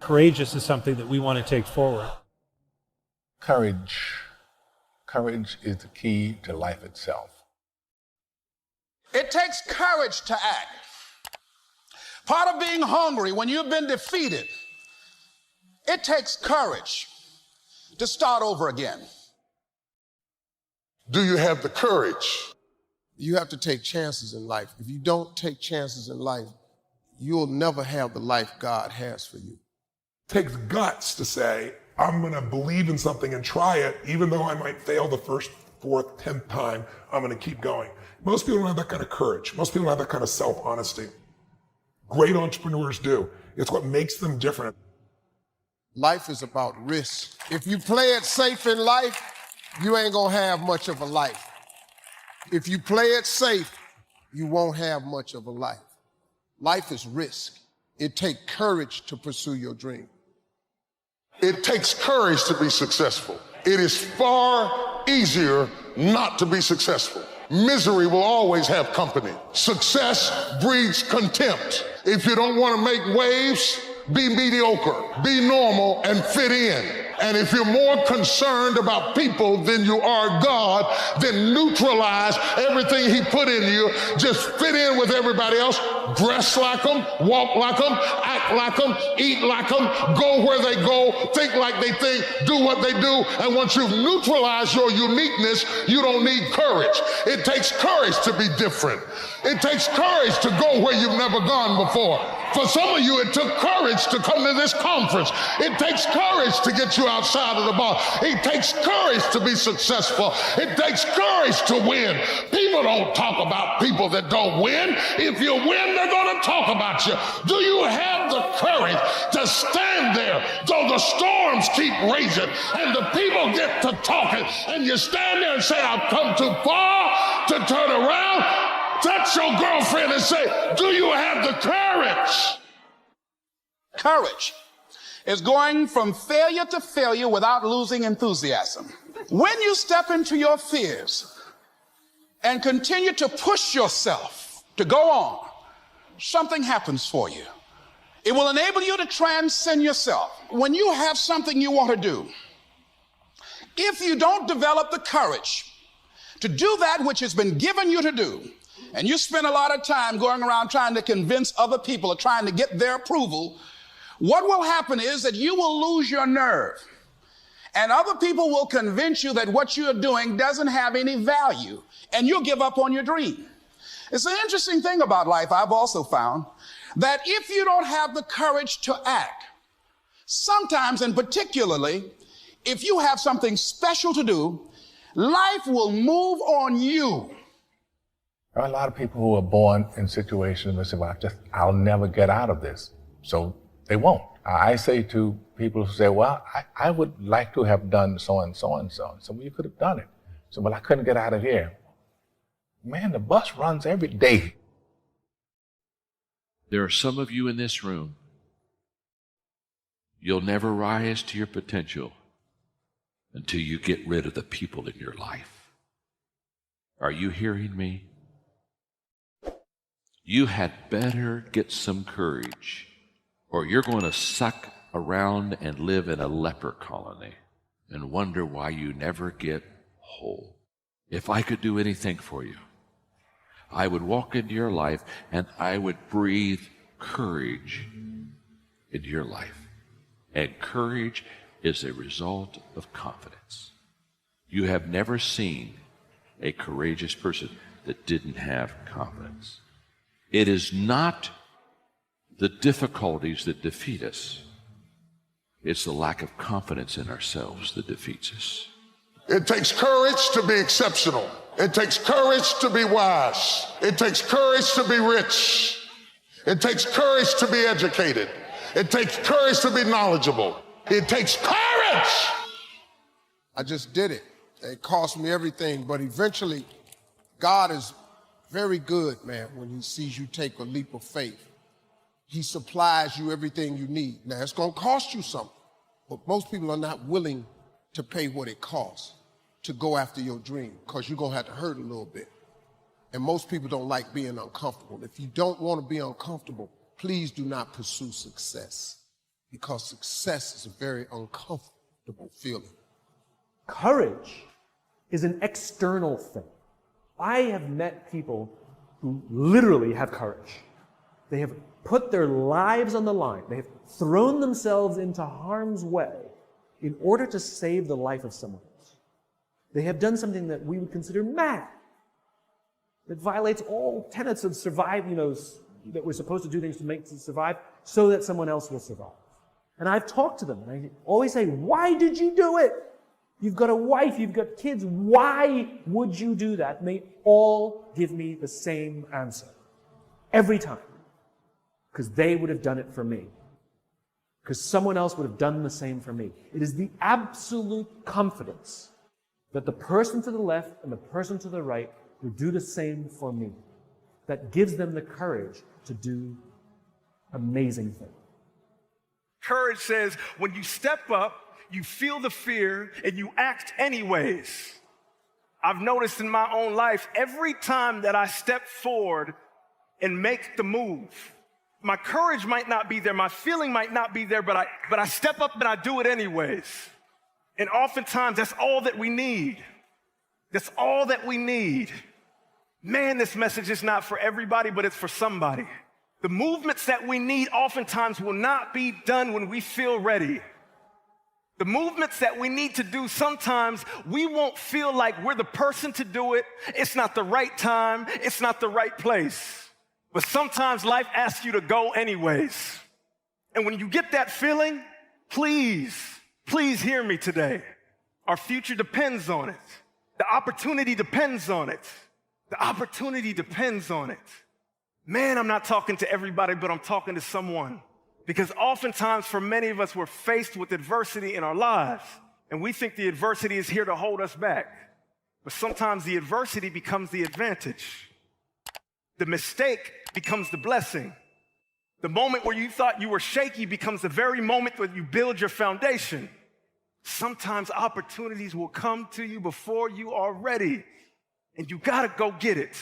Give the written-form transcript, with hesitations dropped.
courageous is something that we want to take forward. Courage. Courage is the key to life itself. It takes courage to act. Part of being hungry when you've been defeated, it takes courage to start over again. Do you have the courage? You have to take chances in life. If you don't take chances in life, you'll never have the life God has for you. It takes guts to say, I'm going to believe in something and try it, even though I might fail the first, fourth, 10th time, I'm going to keep going. Most people don't have that kind of courage. Most people don't have that kind of self-honesty. Great entrepreneurs do. It's what makes them different. Life is about risk. If you play it safe in life, you ain't gonna have much of a life. If you play it safe, you won't have much of a life. Life is risk. It takes courage to pursue your dream. It takes courage to be successful. It is far easier not to be successful. Misery will always have company. Success breeds contempt. If you don't want to make waves, be mediocre, be normal, and fit in. And if you're more concerned about people than you are God, then neutralize everything He put in you. Just fit in with everybody else. Dress like them, walk like them, act like them, eat like them, go where they go, think like they think, do what they do. And once you've neutralized your uniqueness, you don't need courage. It takes courage to be different. It takes courage to go where you've never gone before. For some of you, it took courage to come to this conference. It takes courage to get you outside of the bar. It takes courage to be successful. It takes courage to win. People don't talk about people that don't win. If you win, they're going to talk about you. Do you have the courage to stand there though the storms keep raging and the people get to talking and you stand there and say, I've come too far to turn around? Touch your girlfriend and say, do you have the courage? Courage is going from failure to failure without losing enthusiasm. When you step into your fears and continue to push yourself to go on, something happens for you. It will enable you to transcend yourself. When you have something you want to do, if you don't develop the courage to do that which has been given you to do, and you spend a lot of time going around trying to convince other people or trying to get their approval, what will happen is that you will lose your nerve. And other people will convince you that what you're doing doesn't have any value, and you'll give up on your dream. It's an interesting thing about life, I've also found, that if you don't have the courage to act, sometimes and particularly, if you have something special to do, life will move on you. There are a lot of people who are born in situations where they say, well, I'll never get out of this. So they won't. I say to people who say, well, I would like to have done so and so and so. So, well, you could have done it. So, well, I couldn't get out of here. Man, the bus runs every day. There are some of you in this room, you'll never rise to your potential until you get rid of the people in your life. Are you hearing me? You had better get some courage, or you're going to suck around and live in a leper colony and wonder why you never get whole. If I could do anything for you, I would walk into your life and I would breathe courage into your life. And courage is a result of confidence. You have never seen a courageous person that didn't have confidence. It is not the difficulties that defeat us. It's the lack of confidence in ourselves that defeats us. It takes courage to be exceptional. It takes courage to be wise. It takes courage to be rich. It takes courage to be educated. It takes courage to be knowledgeable. It takes courage. I just did it. It cost me everything, but eventually God is very good, man, when He sees you take a leap of faith. He supplies you everything you need. Now, it's going to cost you something, but most people are not willing to pay what it costs to go after your dream, because you're going to have to hurt a little bit. And most people don't like being uncomfortable. If you don't want to be uncomfortable, please do not pursue success. because success is a very uncomfortable feeling. Courage is an external thing. I have met people who literally have courage. They have put their lives on the line. They have thrown themselves into harm's way in order to save the life of someone else. They have done something that we would consider mad, that violates all tenets of that we're supposed to do things to survive so that someone else will survive. And I've talked to them, and I always say, why did you do it? You've got a wife, you've got kids. Why would you do that? And they all give me the same answer. Every time. Because they would have done it for me. Because someone else would have done the same for me. It is the absolute confidence that the person to the left and the person to the right will do the same for me that gives them the courage to do amazing things. Courage says when you step up, you feel the fear, and you act anyways. I've noticed in my own life, every time that I step forward and make the move, my courage might not be there, my feeling might not be there, but I step up and I do it anyways. And oftentimes, that's all that we need. That's all that we need. Man, this message is not for everybody, but it's for somebody. The movements that we need oftentimes will not be done when we feel ready. The movements that we need to do, sometimes we won't feel like we're the person to do it. It's not the right time. It's not the right place. But sometimes life asks you to go anyways. And when you get that feeling, please hear me today. Our future depends on it. The opportunity depends on it. The opportunity depends on it. Man, I'm not talking to everybody, but I'm talking to someone. Because oftentimes, for many of us, we're faced with adversity in our lives, and we think the adversity is here to hold us back. But sometimes the adversity becomes the advantage. The mistake becomes the blessing. The moment where you thought you were shaky becomes the very moment where you build your foundation. Sometimes opportunities will come to you before you are ready, and you gotta go get it.